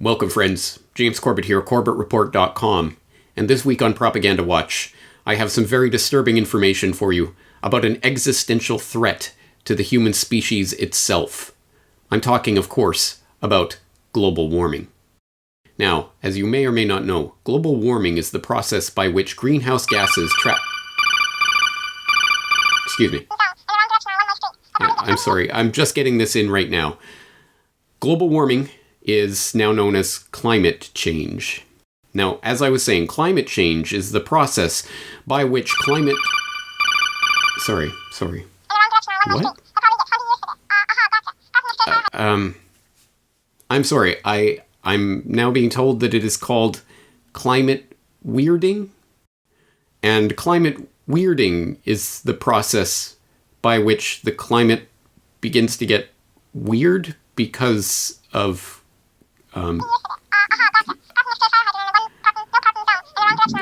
Welcome, friends. James Corbett here, CorbettReport.com. And this week on Propaganda Watch, I have some very disturbing information for you about an existential threat to the human species itself. I'm talking, of course, about global warming. Now, as you may or may not know, global warming is the process by which greenhouse gases Excuse me. I'm sorry, I'm just getting this in right now. Global warming is now known as climate change. Now, as I was saying, climate change is the process by which Sorry. What? I'm sorry, I'm now being told that it is called climate weirding. And climate weirding is the process by which the climate begins to get weird because of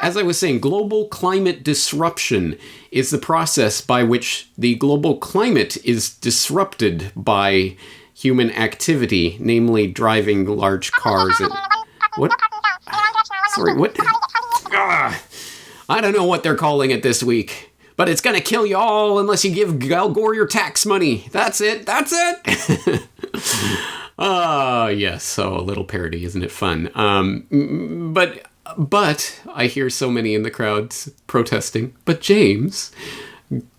as I was saying, global climate disruption is the process by which the global climate is disrupted by human activity, namely driving large cars and... What? Sorry, what? I don't know what they're calling it this week, but it's gonna kill you all unless you give Al Gore your tax money. That's it. Yes, so a little parody, isn't it fun? But I hear so many in the crowds protesting. But James,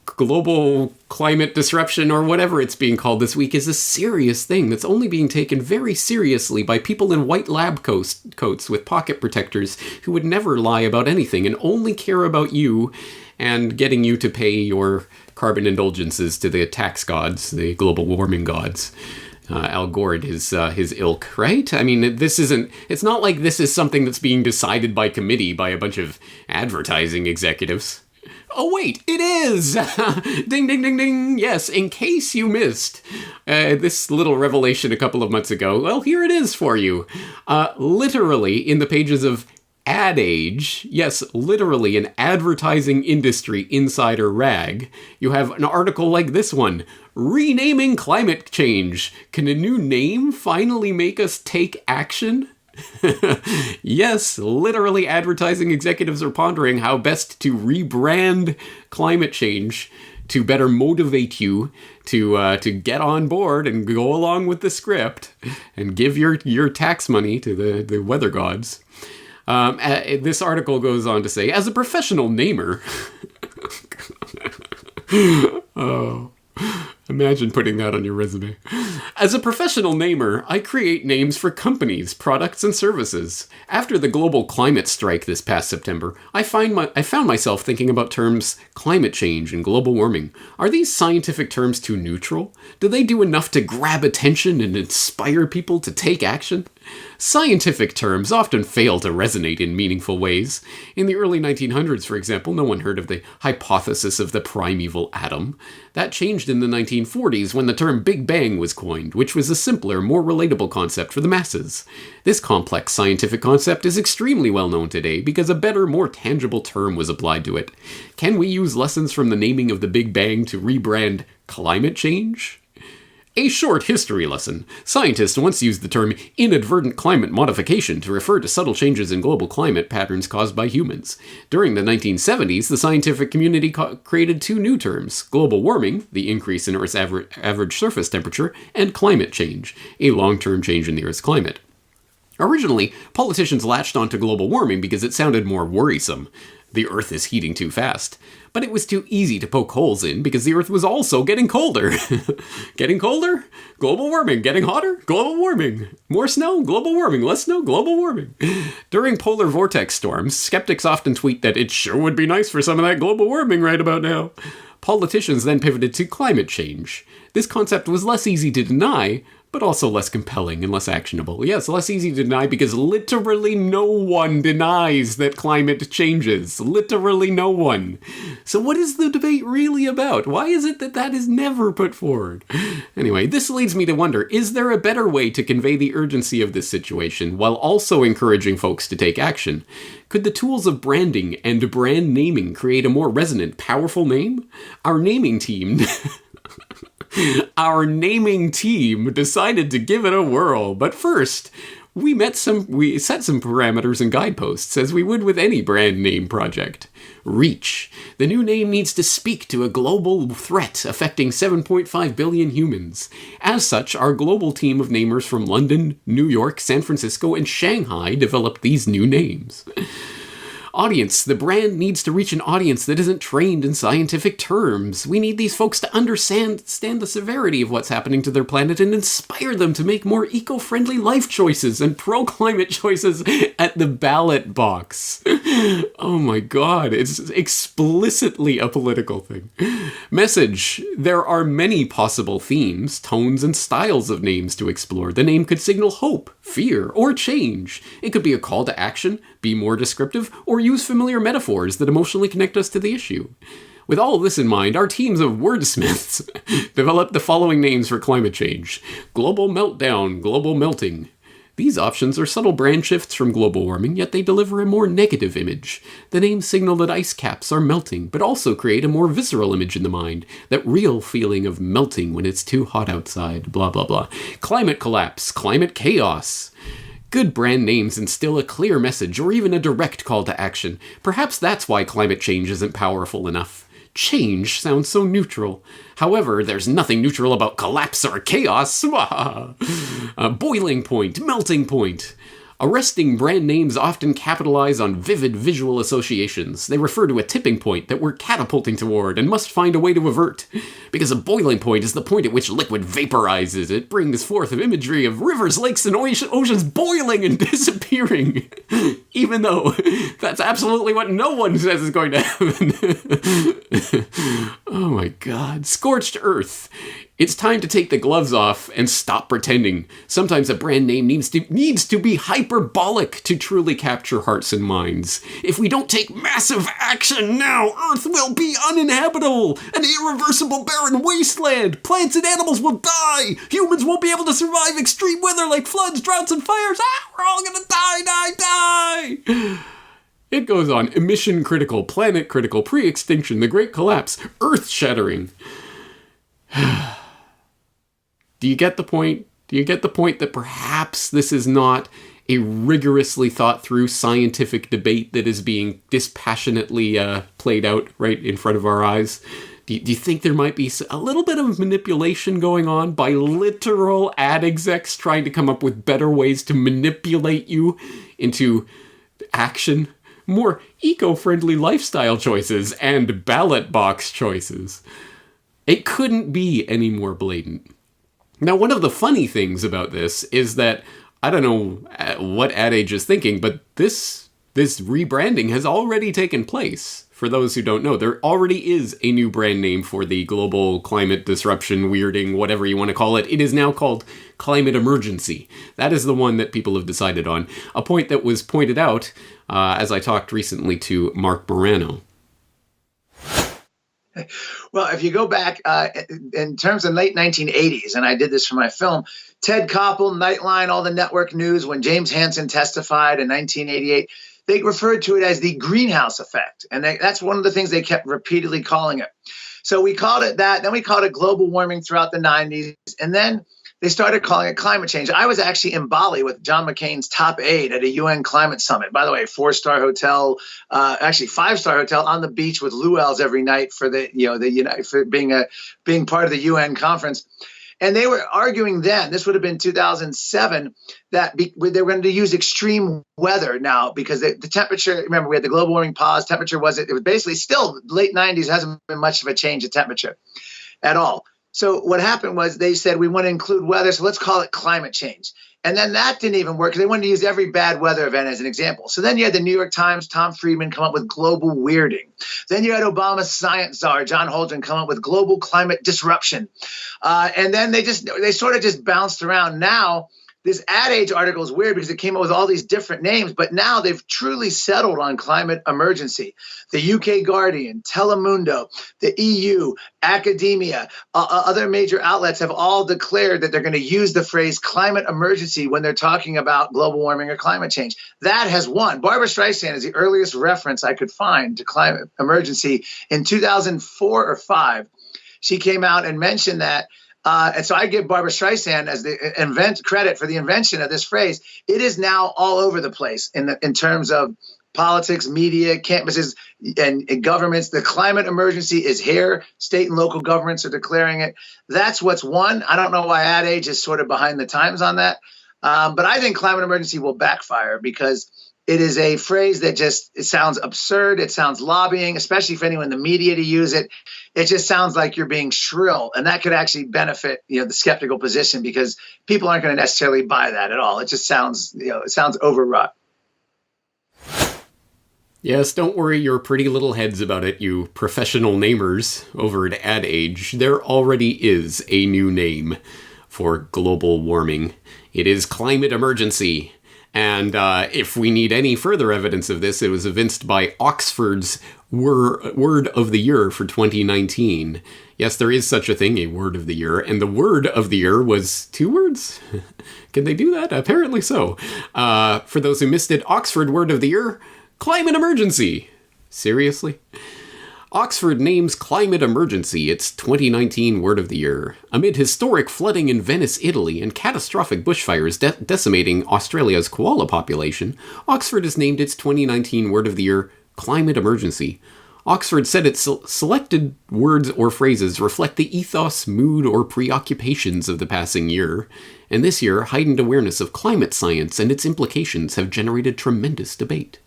global climate disruption, or whatever it's being called this week, is a serious thing that's only being taken very seriously by people in white lab coats with pocket protectors who would never lie about anything and only care about you and getting you to pay your carbon indulgences to the tax gods, the global warming gods. Al Gore and his ilk, right? I mean, it's not like this is something that's being decided by committee by a bunch of advertising executives. Oh, wait, it is! Ding, ding, ding, ding! Yes, in case you missed this little revelation a couple of months ago, well, here it is for you. Literally, in the pages of Ad Age, yes, literally an advertising industry insider rag, you have an article like this one. Renaming climate change. Can a new name finally make us take action? Yes, literally advertising executives are pondering how best to rebrand climate change to better motivate you to get on board and go along with the script and give your tax money to the weather gods. This article goes on to say, as a professional namer... Oh... Imagine putting that on your resume. As a professional namer, I create names for companies, products, and services. After the global climate strike this past September, I found myself thinking about terms climate change and global warming. Are these scientific terms too neutral? Do they do enough to grab attention and inspire people to take action? Scientific terms often fail to resonate in meaningful ways. In the early 1900s, for example, no one heard of the hypothesis of the primeval atom. That changed in the 1940s when the term Big Bang was coined, which was a simpler, more relatable concept for the masses. This complex scientific concept is extremely well known today because a better, more tangible term was applied to it. Can we use lessons from the naming of the Big Bang to rebrand climate change? A short history lesson. Scientists once used the term inadvertent climate modification to refer to subtle changes in global climate patterns caused by humans. During the 1970s, the scientific community created two new terms: global warming, the increase in Earth's average surface temperature, and climate change, a long-term change in the Earth's climate. Originally, politicians latched onto global warming because it sounded more worrisome. The Earth is heating too fast. But it was too easy to poke holes in because the Earth was also getting colder. Getting colder? Global warming. Getting hotter? Global warming. More snow? Global warming. Less snow? Global warming. During polar vortex storms, skeptics often tweet that it sure would be nice for some of that global warming right about now. Politicians then pivoted to climate change. This concept was less easy to deny, but also less compelling and less actionable. Yes, less easy to deny because literally no one denies that climate changes. Literally no one. So what is the debate really about? Why is it that is never put forward? Anyway, this leads me to wonder, is there a better way to convey the urgency of this situation while also encouraging folks to take action? Could the tools of branding and brand naming create a more resonant, powerful name? Our naming team decided to give it a whirl. But first, We set some parameters and guideposts, as we would with any brand name project. Reach. The new name needs to speak to a global threat affecting 7.5 billion humans. As such, our global team of namers from London, New York, San Francisco, and Shanghai developed these new names. Audience. The brand needs to reach an audience that isn't trained in scientific terms. We need these folks to understand the severity of what's happening to their planet and inspire them to make more eco-friendly life choices and pro-climate choices at the ballot box. Oh my god, it's explicitly a political thing. Message. There are many possible themes, tones, and styles of names to explore. The name could signal hope, fear, or change. It could be a call to action, be more descriptive, or use familiar metaphors that emotionally connect us to the issue. With all of this in mind, our teams of wordsmiths developed the following names for climate change. Global meltdown, global melting. These options are subtle brand shifts from global warming, yet they deliver a more negative image. The names signal that ice caps are melting, but also create a more visceral image in the mind, that real feeling of melting when it's too hot outside, blah blah blah. Climate collapse, climate chaos. Good brand names instill a clear message or even a direct call to action. Perhaps that's why climate change isn't powerful enough. Change sounds so neutral. However, there's nothing neutral about collapse or chaos. A boiling point, melting point. Arresting brand names often capitalize on vivid visual associations. They refer to a tipping point that we're catapulting toward and must find a way to avert. Because a boiling point is the point at which liquid vaporizes. It brings forth an imagery of rivers, lakes, and oceans boiling and disappearing. Even though that's absolutely what no one says is going to happen. Oh my god. Scorched earth. It's time to take the gloves off and stop pretending. Sometimes a brand name needs to be hyperbolic to truly capture hearts and minds. If we don't take massive action now, Earth will be uninhabitable, an irreversible barren wasteland. Plants and animals will die. Humans won't be able to survive extreme weather like floods, droughts, and fires. We're all gonna die. It goes on. Emission critical, planet critical, pre-extinction, the great collapse, earth shattering. Do you get the point? Do you get the point that perhaps this is not a rigorously thought through scientific debate that is being dispassionately played out right in front of our eyes? Do you think there might be a little bit of manipulation going on by literal ad execs trying to come up with better ways to manipulate you into action? More eco-friendly lifestyle choices and ballot box choices. It couldn't be any more blatant. Now, one of the funny things about this is that, I don't know what Ad Age is thinking, but this rebranding has already taken place. For those who don't know, there already is a new brand name for the global climate disruption, weirding, whatever you want to call it. It is now called Climate Emergency. That is the one that people have decided on. A point that was pointed out as I talked recently to Mark Morano. Well, if you go back in terms of late 1980s, and I did this for my film, Ted Koppel, Nightline, all the network news, when James Hansen testified in 1988, they referred to it as the greenhouse effect. And that's one of the things they kept repeatedly calling it. So we called it that. Then we called it global warming throughout the 90s. And then they started calling it climate change. I was actually in Bali with John McCain's top aide at a UN climate summit. By the way, 4-star hotel, actually 5-star hotel on the beach with luau's every night for for being part of the UN conference. And they were arguing then, this would have been 2007, that they were going to use extreme weather now because the temperature, remember, we had the global warming pause. Temperature it was basically still late 90s, hasn't been much of a change in temperature at all. So what happened was they said, we want to include weather, so let's call it climate change. And then that didn't even work because they wanted to use every bad weather event as an example. So then you had the New York Times, Tom Friedman, come up with global weirding. Then you had Obama's science czar, John Holdren, come up with global climate disruption. And then they sort of just bounced around. Now, this Ad Age article is weird because it came up with all these different names, but now they've truly settled on climate emergency. The UK Guardian, Telemundo, the EU, academia, other major outlets have all declared that they're going to use the phrase climate emergency when they're talking about global warming or climate change. That has won. Barbara Streisand is the earliest reference I could find to climate emergency in 2004 or 5. She came out and mentioned that And so I give Barbara Streisand as the credit for the invention of this phrase. It is now all over the place in terms of politics, media, campuses, and governments. The climate emergency is here. State and local governments are declaring it. That's what's won. I don't know why Ad Age is sort of behind the times on that. But I think climate emergency will backfire because it is a phrase that it sounds absurd. It sounds lobbying, especially for anyone in the media to use it. It just sounds like you're being shrill, and that could actually benefit, the skeptical position because people aren't going to necessarily buy that at all. It just sounds, it sounds overwrought. Yes, don't worry your pretty little heads about it, you professional namers over at Ad Age. There already is a new name for global warming. It is climate emergency. And if we need any further evidence of this, it was evinced by Oxford's Word of the Year for 2019. Yes, there is such a thing, a Word of the Year, and the Word of the Year was 2 words? Can they do that? Apparently so. For those who missed it, Oxford Word of the Year, climate emergency. Seriously? Oxford names climate emergency its 2019 Word of the Year. Amid historic flooding in Venice, Italy, and catastrophic bushfires decimating Australia's koala population, Oxford has named its 2019 Word of the Year climate emergency. Oxford said its selected words or phrases reflect the ethos, mood, or preoccupations of the passing year. And this year, heightened awareness of climate science and its implications have generated tremendous debate.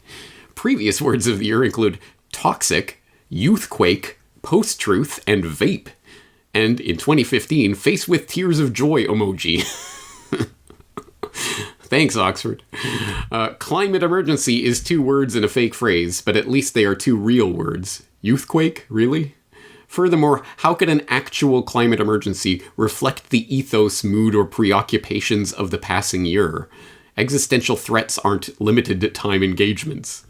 Previous words of the year include toxic, youthquake, post-truth, and vape. And in 2015, face with tears of joy emoji. Thanks, Oxford. Climate emergency is 2 words in a fake phrase, but at least they are 2 real words. Youthquake? Really? Furthermore, how could an actual climate emergency reflect the ethos, mood, or preoccupations of the passing year? Existential threats aren't limited to time engagements.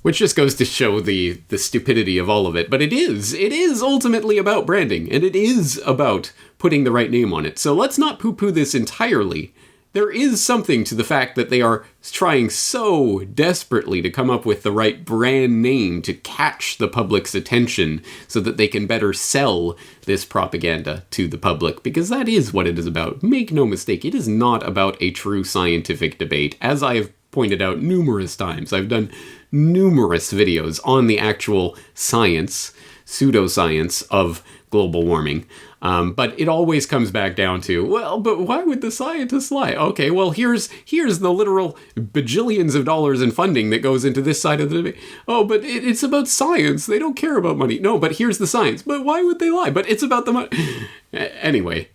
Which just goes to show the stupidity of all of it. But it is ultimately about branding, and it is about putting the right name on it. So let's not poo-poo this entirely. There is something to the fact that they are trying so desperately to come up with the right brand name to catch the public's attention so that they can better sell this propaganda to the public, because that is what it is about. Make no mistake, it is not about a true scientific debate. As I have pointed out numerous times, I've done numerous videos on the actual science, pseudoscience of global warming. But it always comes back down to, well, but why would the scientists lie? Okay, well, here's the literal bajillions of dollars in funding that goes into this side of the debate. Oh, but it's about science. They don't care about money. No, but here's the science. But why would they lie? But it's about the money. Anyway,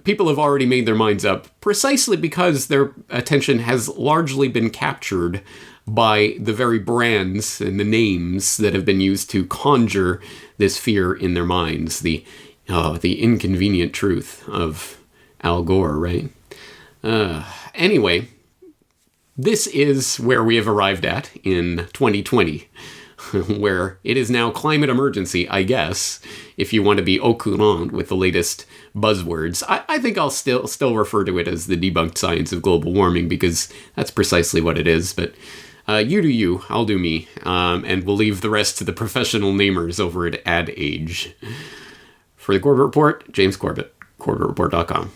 people have already made their minds up precisely because their attention has largely been captured by the very brands and the names that have been used to conjure this fear in their minds. The inconvenient truth of Al Gore, right? Anyway, this is where we have arrived at in 2020, where it is now climate emergency, I guess, if you want to be au courant with the latest buzzwords. I think I'll still refer to it as the debunked science of global warming, because that's precisely what it is, but you do you, I'll do me, and we'll leave the rest to the professional namers over at Ad Age. For the Corbett Report, James Corbett, CorbettReport.com.